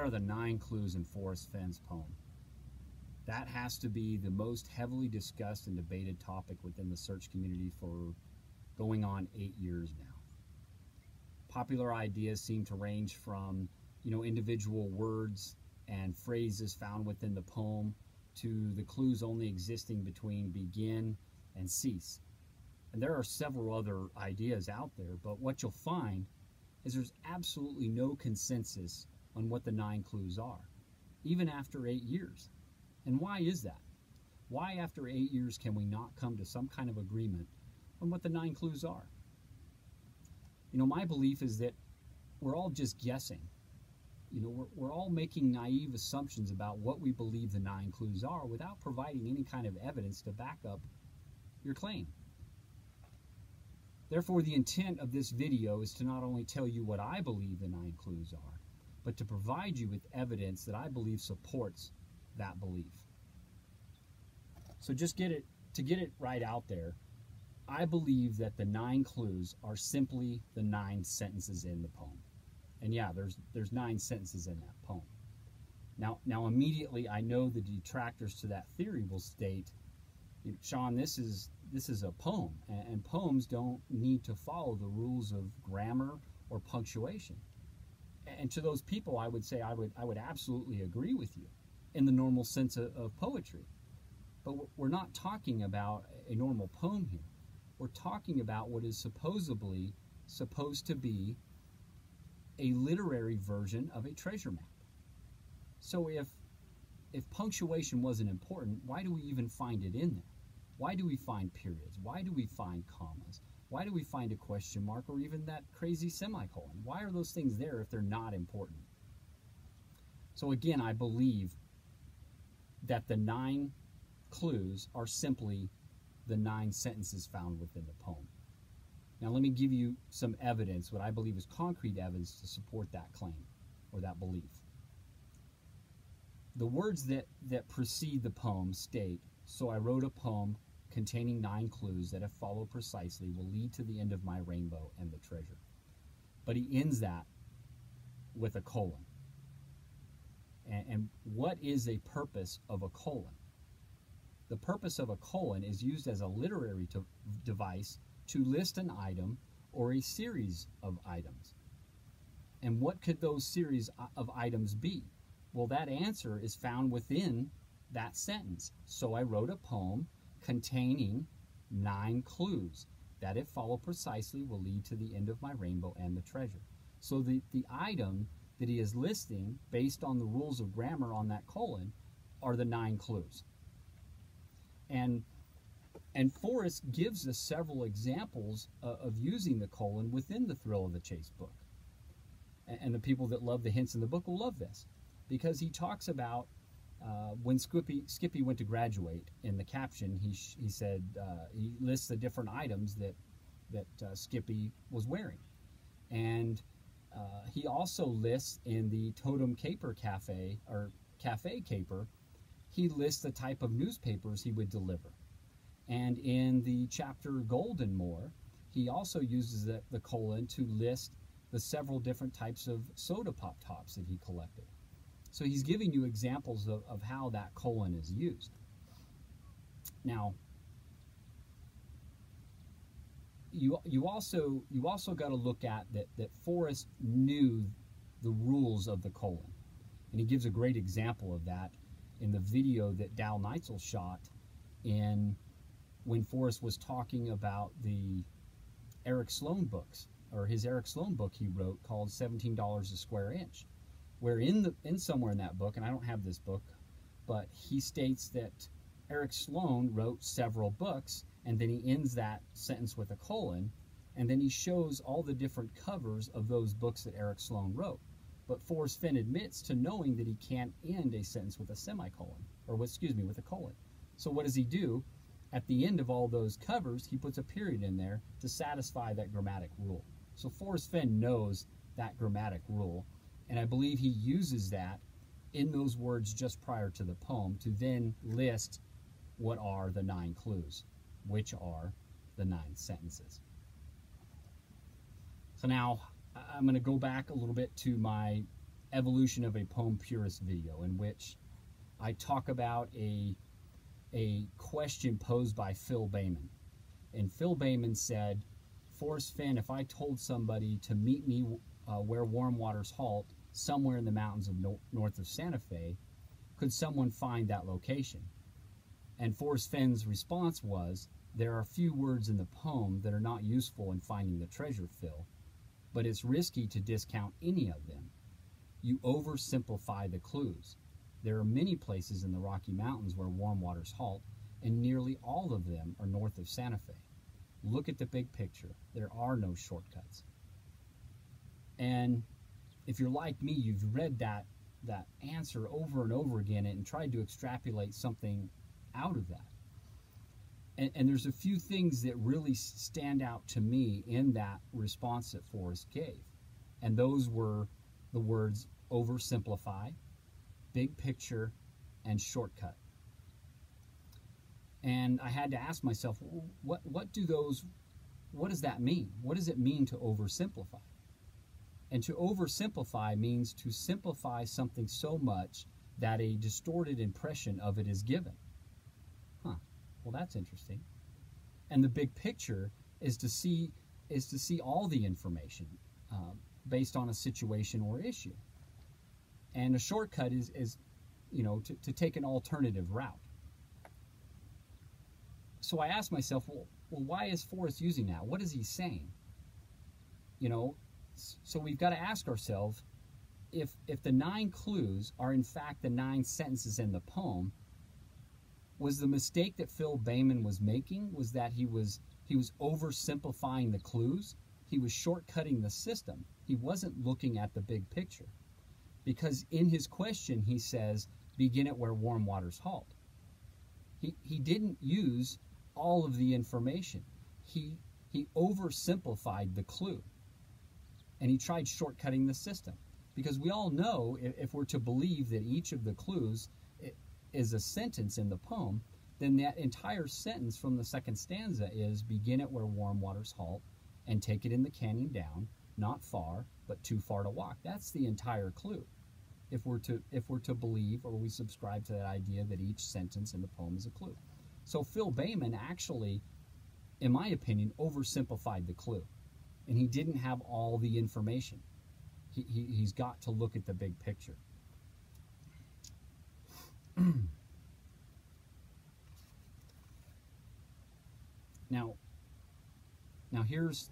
are the 9 clues in Forrest Fenn's poem? That has to be the most heavily discussed and debated topic within the search community for going on 8 years now. Popular ideas seem to range from, individual words and phrases found within the poem to the clues only existing between begin and cease. And there are several other ideas out there, but what you'll find is there's absolutely no consensus on what the 9 clues are, even after 8 years. And why is that? Why after 8 years can we not come to some kind of agreement on what the 9 clues are? My belief is that we're all just guessing. We're all making naive assumptions about what we believe the 9 clues are without providing any kind of evidence to back up your claim. Therefore, the intent of this video is to not only tell you what I believe the 9 clues are, but to provide you with evidence that I believe supports that belief. So to get it right out there, I believe that the 9 clues are simply the 9 sentences in the poem. And yeah, there's 9 sentences in that poem. Now immediately I know the detractors to that theory will state, Sean, this is a poem, and poems don't need to follow the rules of grammar or punctuation. And to those people, I would say I would absolutely agree with you in the normal sense of poetry. But we're not talking about a normal poem here. We're talking about what is supposed to be a literary version of a treasure map. So if punctuation wasn't important, why do we even find it in there? Why do we find periods? Why do we find commas? Why do we find a question mark or even that crazy semicolon? Why are those things there if they're not important? So again, I believe that the 9 clues are simply the 9 sentences found within the poem. Now let me give you some evidence, what I believe is concrete evidence to support that claim or that belief. The words that precede the poem state, "So I wrote a poem containing 9 clues that, if followed precisely, will lead to the end of my rainbow and the treasure." But he ends that with a colon. And what is a purpose of a colon? The purpose of a colon is used as a literary device to list an item or a series of items. And what could those series of items be? Well, that answer is found within that sentence. So I wrote a poem containing 9 clues that, if followed precisely, will lead to the end of my rainbow and the treasure. So the item that he is listing based on the rules of grammar on that colon are the 9 clues. And Forrest gives us several examples of using the colon within the Thrill of the Chase book. And the people that love the hints in the book will love this, because he talks about when Skippy went to graduate. In the caption, he said he lists the different items that Skippy was wearing, and he also lists in the Totem Caper Cafe, or Cafe Caper, he lists the type of newspapers he would deliver. And in the chapter Golden Moor, he also uses the colon to list the several different types of soda pop tops that he collected. So he's giving you examples of how that colon is used. Now, you also got to look at that Forrest knew the rules of the colon. And he gives a great example of that in the video that Dal Neitzel shot when Forrest was talking about the Eric Sloan books, or his Eric Sloan book he wrote called $17 a Square Inch, where in somewhere in that book, and I don't have this book, but he states that Eric Sloan wrote several books, and then he ends that sentence with a colon, and then he shows all the different covers of those books that Eric Sloan wrote. But Forrest Fenn admits to knowing that he can't end a sentence with a semicolon, or with a colon. So what does he do? At the end of all those covers, he puts a period in there to satisfy that grammatic rule. So Forrest Fenn knows that grammatic rule, and I believe he uses that in those words just prior to the poem to then list what are the 9 clues, which are the 9 sentences. So now I'm going to go back a little bit to my Evolution of a Poem Purist video, in which I talk about a question posed by Phil Bayman. And Phil Bayman said, Forrest, Fenn, if I told somebody to meet me where warm waters halt, somewhere in the mountains of north of Santa Fe, could someone find that location? And Forrest Fenn's response was, there are few words in the poem that are not useful in finding the treasure, Phil, but it's risky to discount any of them. You oversimplify the clues. There are many places in the Rocky Mountains where warm waters halt, and nearly all of them are north of Santa Fe. Look at the big picture. There are no shortcuts. And if you're like me, you've read that answer over and over again and tried to extrapolate something out of that. And there's a few things that really stand out to me in that response that Forrest gave. And those were the words oversimplify, big picture, and shortcut. And I had to ask myself, what does that mean? What does it mean to oversimplify? And to oversimplify means to simplify something so much that a distorted impression of it is given. Well, that's interesting. And the big picture is to see all the information based on a situation or issue. And a shortcut is to take an alternative route. So I asked myself, well, why is Forrest using that? What is he saying? So we've got to ask ourselves, if the 9 clues are in fact the 9 sentences in the poem, was the mistake that Phil Bayman was making was that he was oversimplifying the clues? He was shortcutting the system. He wasn't looking at the big picture. Because in his question he says, begin at where warm waters halt. He didn't use all of the information. He oversimplified the clue. And he tried shortcutting the system. Because we all know, if we're to believe that each of the clues is a sentence in the poem, then that entire sentence from the second stanza is, begin at where warm waters halt and take it in the canyon down, not far, but too far to walk. That's the entire clue. If we're to believe, or we subscribe to that idea that each sentence in the poem is a clue. So Phil Bayman actually, in my opinion, oversimplified the clue. And he didn't have all the information. He's got to look at the big picture. Now here's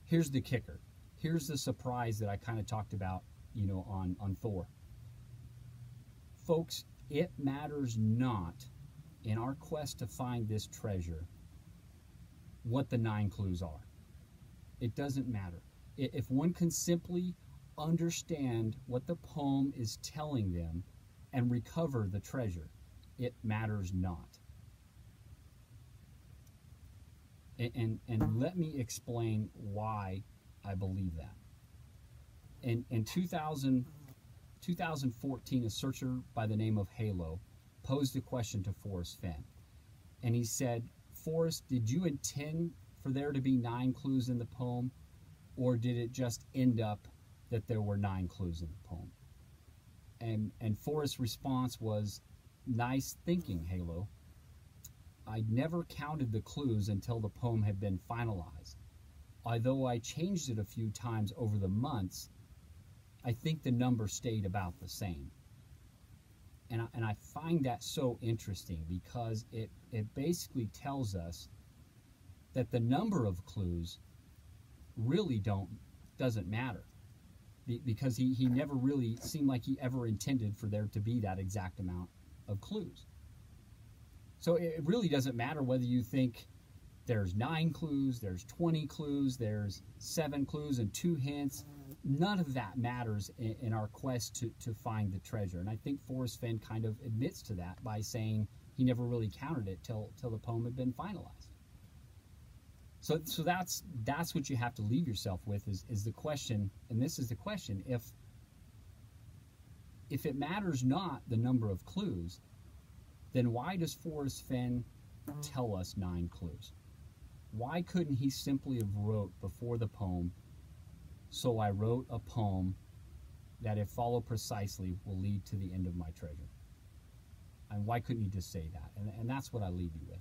the kicker. Here's the surprise that I kind of talked about, on Thor. Folks, it matters not in our quest to find this treasure what the 9 clues are. It doesn't matter. If one can simply understand what the poem is telling them and recover the treasure, it matters not. And let me explain why I believe that. In 2014, a searcher by the name of Halo posed a question to Forrest Fenn. And he said, Forrest, did you intend for there to be 9 clues in the poem, or did it just end up that there were 9 clues in the poem? And Forrest's response was, nice thinking, Halo. I'd never counted the clues until the poem had been finalized. Although I changed it a few times over the months, I think the number stayed about the same. And I find that so interesting because it basically tells us that the number of clues really doesn't matter. Because he never really seemed like he ever intended for there to be that exact amount of clues. So it really doesn't matter whether you think there's 9 clues, there's 20 clues, there's 7 clues and 2 hints. None of that matters in our quest to find the treasure. And I think Forrest Fenn kind of admits to that by saying he never really counted it till the poem had been finalized. So that's what you have to leave yourself with is the question, and this is the question, if it matters not the number of clues, then why does Forrest Fenn tell us 9 clues? Why couldn't he simply have wrote before the poem, so I wrote a poem that if followed precisely will lead to the end of my treasure. And why couldn't he just say that? And that's what I leave you with.